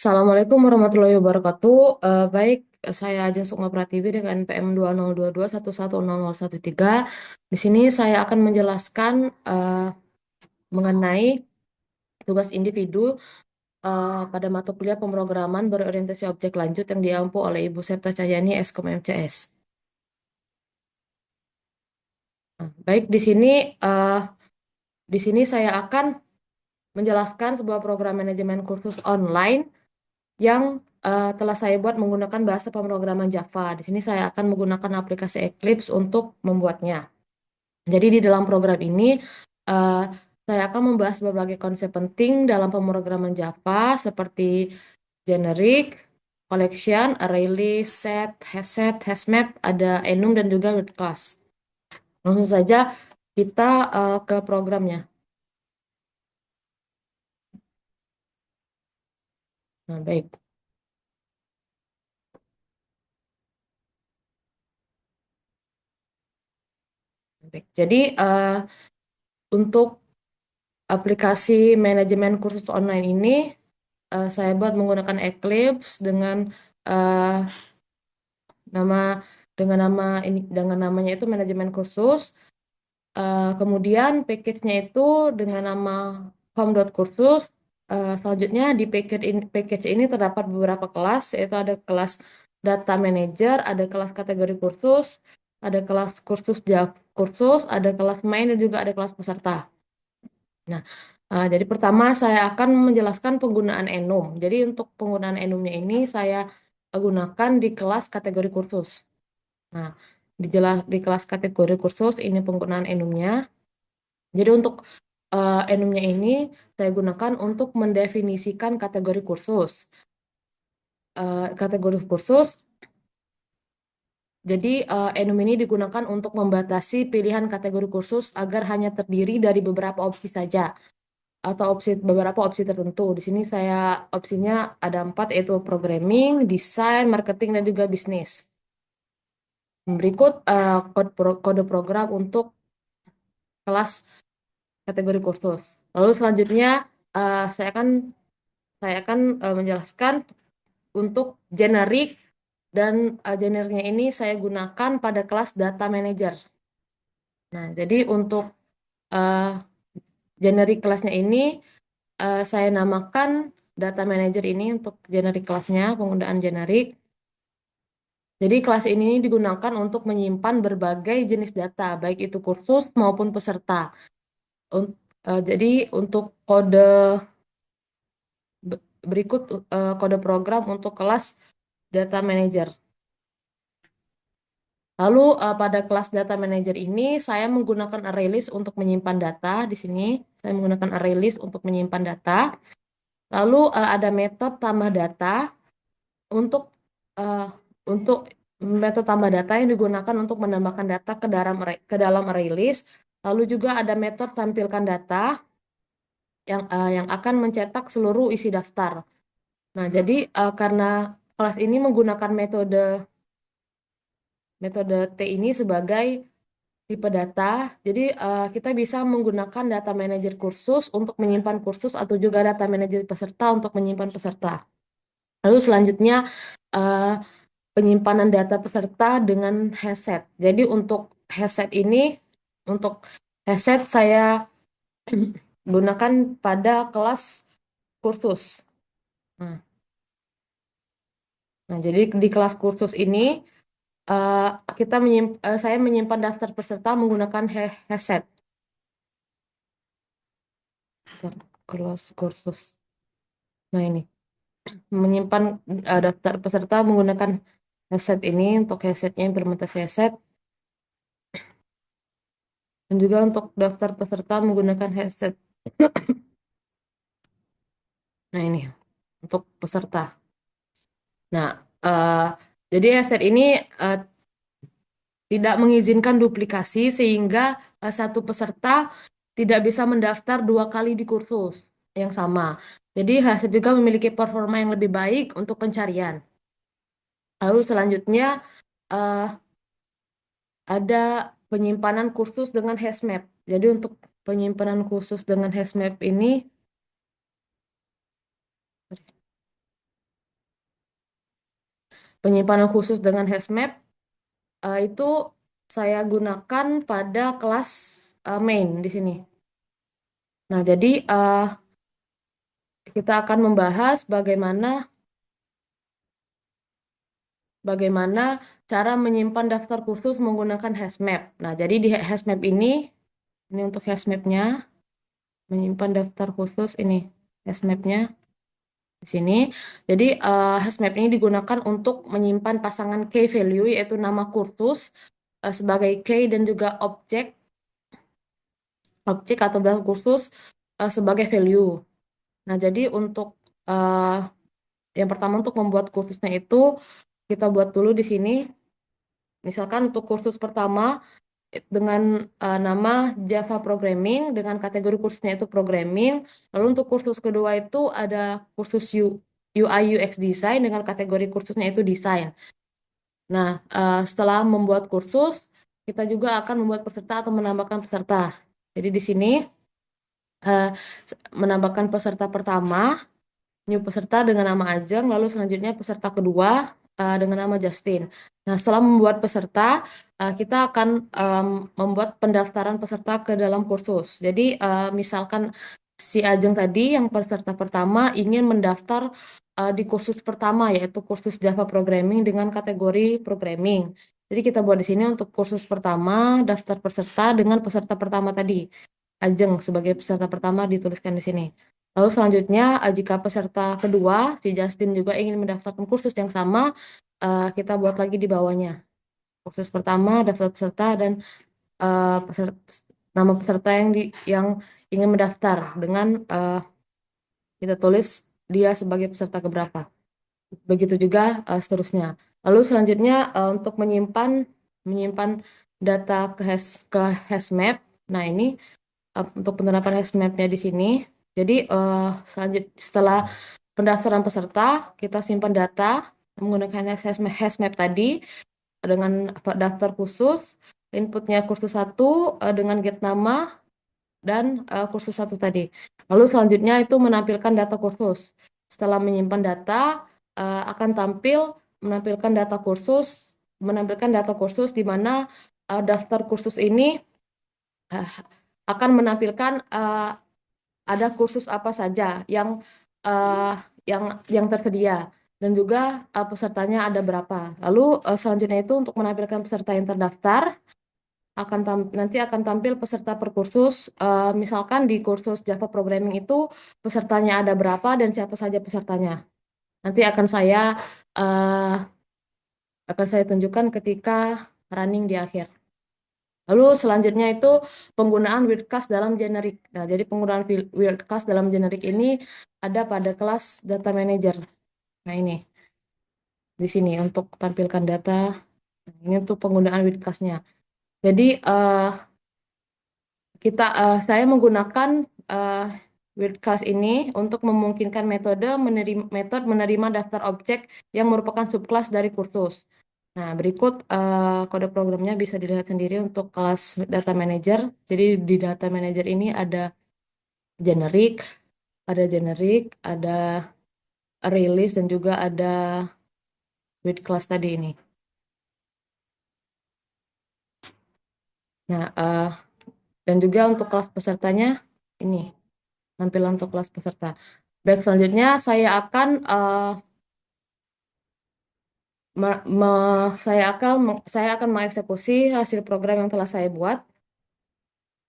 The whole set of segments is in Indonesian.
Assalamualaikum warahmatullahi wabarakatuh. Baik, saya Ajeng Sukma Pratiwi dengan NPM 2022110013. Di sini saya akan menjelaskan mengenai tugas individu pada mata kuliah pemrograman berorientasi objek lanjut yang diampu oleh Ibu Septa Cahyani Eskom MCS. Baik, eh, di sini saya akan menjelaskan sebuah program manajemen kursus online yang telah saya buat menggunakan bahasa pemrograman Java. Di sini saya akan menggunakan aplikasi Eclipse untuk membuatnya. Jadi di dalam program ini eh, saya akan membahas berbagai konsep penting dalam pemrograman Java seperti generic, collection, array list, set, hashmap, ada enum dan juga with class. Langsung saja kita ke programnya. Nah, baik. Baik. Jadi untuk aplikasi manajemen kursus online ini saya buat menggunakan Eclipse eh, nama dengan namanya itu manajemen kursus. Kemudian package-nya itu dengan nama home.kursus. Selanjutnya di package ini terdapat beberapa kelas, yaitu ada kelas data manager, ada kelas kategori kursus, ada kelas kursus Java kursus, ada kelas main dan juga ada kelas peserta. Nah, jadi pertama saya akan menjelaskan penggunaan enum. Jadi untuk penggunaan enumnya ini saya gunakan di kelas kategori kursus. Nah, di kelas kategori kursus ini penggunaan enumnya. Jadi untuk enumnya ini saya gunakan untuk mendefinisikan kategori kursus. Kategori kursus. Jadi enum ini digunakan untuk membatasi pilihan kategori kursus agar hanya terdiri dari beberapa opsi saja, atau beberapa opsi tertentu. Di sini saya opsinya ada 4, yaitu programming, desain, marketing, dan juga bisnis. Berikut kode program untuk kelas kategori kursus. Lalu selanjutnya eh, saya akan menjelaskan untuk generik, dan generiknya ini saya gunakan pada kelas data manager. Nah, jadi untuk eh, generik kelasnya ini saya namakan data manager ini untuk generik kelasnya, penggunaan generik. Jadi kelas ini digunakan untuk menyimpan berbagai jenis data, baik itu kursus maupun peserta. Jadi untuk berikut kode program untuk kelas data manager. Lalu pada kelas data manager ini saya menggunakan array list untuk menyimpan data. Di sini saya menggunakan array list untuk menyimpan data. Lalu ada metode tambah data untuk eh, untuk metode tambah data yang digunakan untuk menambahkan data ke dalam array list. Lalu juga ada metode tampilkan data yang akan mencetak seluruh isi daftar. Nah, jadi karena kelas ini menggunakan metode metode T ini sebagai tipe data, jadi kita bisa menggunakan data manajer kursus untuk menyimpan kursus atau juga data manajer peserta untuk menyimpan peserta. Lalu selanjutnya eh, penyimpanan data peserta dengan headset. Jadi untuk headset saya gunakan pada kelas kursus. Nah, jadi di kelas kursus ini eh, saya menyimpan daftar peserta menggunakan headset. Kelas kursus. Nah, ini menyimpan daftar peserta menggunakan headset ini untuk headsetnya, implementasi headset, dan juga untuk daftar peserta menggunakan headset. Nah, ini untuk peserta. Nah, eh, jadi headset ini eh, tidak mengizinkan duplikasi sehingga satu peserta tidak bisa mendaftar 2 kali di kursus yang sama. Jadi headset juga memiliki performa yang lebih baik untuk pencarian. Lalu selanjutnya eh, ada penyimpanan kursus dengan hashmap. Jadi untuk penyimpanan khusus dengan hashmap ini penyimpanan khusus dengan HashMap itu saya gunakan pada kelas main di sini. Nah, jadi kita akan membahas bagaimana cara menyimpan daftar khusus menggunakan HashMap. Nah, jadi di HashMap ini untuk HashMap-nya, menyimpan daftar khusus ini HashMap-nya di sini. Jadi HashMap ini digunakan untuk menyimpan pasangan key value yaitu nama kursus sebagai key dan juga objek atau daftar kursus sebagai value. Nah, jadi untuk eh, yang pertama untuk membuat kursusnya itu kita buat dulu di sini. Misalkan untuk kursus pertama dengan nama Java Programming dengan kategori kursusnya itu programming. Lalu untuk kursus kedua itu ada kursus UI UX Design dengan kategori kursusnya itu desain. Nah, setelah membuat kursus, kita juga akan membuat peserta atau menambahkan peserta. Jadi di sini eh, menambahkan peserta pertama, new peserta dengan nama Ajeng, lalu selanjutnya peserta kedua dengan nama Justin. Nah, setelah membuat peserta, kita akan membuat pendaftaran peserta ke dalam kursus. Jadi, misalkan si Ajeng tadi yang peserta pertama ingin mendaftar di kursus pertama, yaitu kursus Java Programming dengan kategori programming. Jadi, kita buat di sini untuk kursus pertama, daftar peserta dengan peserta pertama tadi. Ajeng sebagai peserta pertama dituliskan di sini. Lalu selanjutnya, jika peserta kedua, si Justin juga ingin mendaftarkan kursus yang sama, kita buat lagi di bawahnya. Kursus pertama, daftar peserta, dan nama peserta yang ingin mendaftar dengan kita tulis dia sebagai peserta keberapa. Begitu juga seterusnya. Lalu selanjutnya untuk menyimpan data ke HashMap. Nah, ini untuk penerapan HashMap-nya di sini. Jadi setelah pendaftaran peserta, kita simpan data menggunakan HashMap tadi dengan daftar khusus, inputnya kursus satu dengan get nama dan kursus satu tadi. Lalu selanjutnya itu menampilkan data kursus. Setelah menyimpan data, akan menampilkan data kursus, di mana daftar kursus ini eh, akan menampilkan ada kursus apa saja uh, yang yang tersedia dan juga pesertanya ada berapa. Lalu selanjutnya itu untuk menampilkan peserta yang terdaftar nanti akan tampil peserta per kursus. Misalkan di kursus Java Programming itu pesertanya ada berapa dan siapa saja pesertanya. Nanti uh, akan saya tunjukkan ketika running di akhir. Lalu selanjutnya itu penggunaan wildcard dalam generik. Nah, jadi penggunaan wildcard dalam generik ini ada pada kelas data manager. Nah, ini di sini untuk tampilkan data. Ini untuk penggunaan wildcard-nya. Jadi saya menggunakan uh, wildcard ini untuk memungkinkan metode menerima daftar objek yang merupakan subkelas dari kursus. Nah, berikut kode programnya bisa dilihat sendiri untuk kelas data manager. Jadi di data manager ini generik, ada release dan juga ada with class tadi ini. Nah, dan juga untuk kelas pesertanya ini tampilan untuk kelas peserta. Baik, selanjutnya me- me- saya akan mengeksekusi hasil program yang telah saya buat.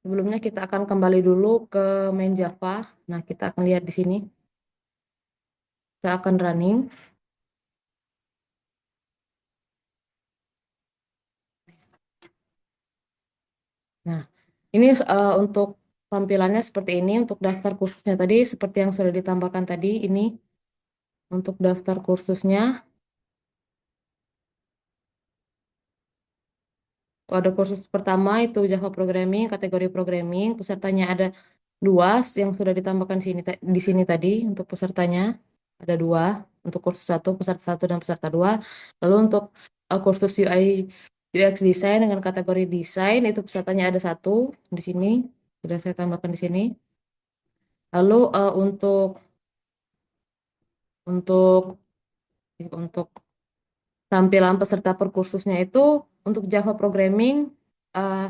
Sebelumnya kita akan kembali dulu ke main Java. Nah, kita akan lihat di sini. Kita akan running. Nah, ini untuk tampilannya seperti ini. Untuk daftar kursusnya tadi, seperti yang sudah ditambahkan tadi, ini untuk daftar kursusnya. Kode kursus pertama itu Java Programming, kategori programming. Pesertanya ada dua yang sudah ditambahkan di sini tadi untuk pesertanya. Ada dua untuk kursus satu, peserta satu dan peserta dua. Lalu untuk kursus UI UX Design dengan kategori desain itu pesertanya ada satu di sini. Sudah saya tambahkan di sini. Lalu untuk untuk untuk Tampilan peserta per kursusnya itu untuk Java Programming eh,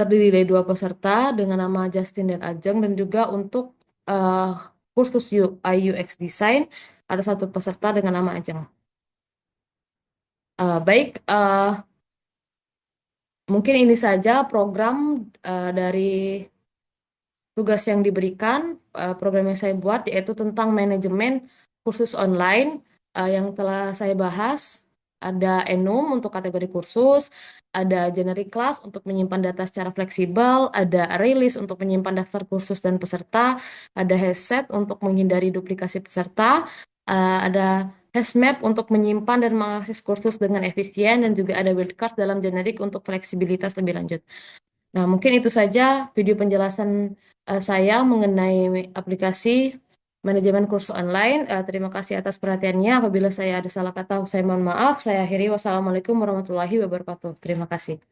terdiri dari dua peserta dengan nama Justin dan Ajeng, dan juga untuk eh, kursus UI UX Design ada satu peserta dengan nama Ajeng. Baik, mungkin ini saja program dari tugas yang diberikan, program yang saya buat yaitu tentang manajemen kursus online yang telah saya bahas. Ada enum untuk kategori kursus, ada generic class untuk menyimpan data secara fleksibel, ada array list untuk menyimpan daftar kursus dan peserta, ada hashset untuk menghindari duplikasi peserta, ada hashmap untuk menyimpan dan mengakses kursus dengan efisien, dan juga ada wildcard dalam generic untuk fleksibilitas lebih lanjut. Nah, mungkin itu saja video penjelasan saya mengenai aplikasi manajemen kursus online. Terima kasih atas perhatiannya. Apabila saya ada salah kata, saya mohon maaf. Saya akhiri. Wassalamualaikum warahmatullahi wabarakatuh. Terima kasih.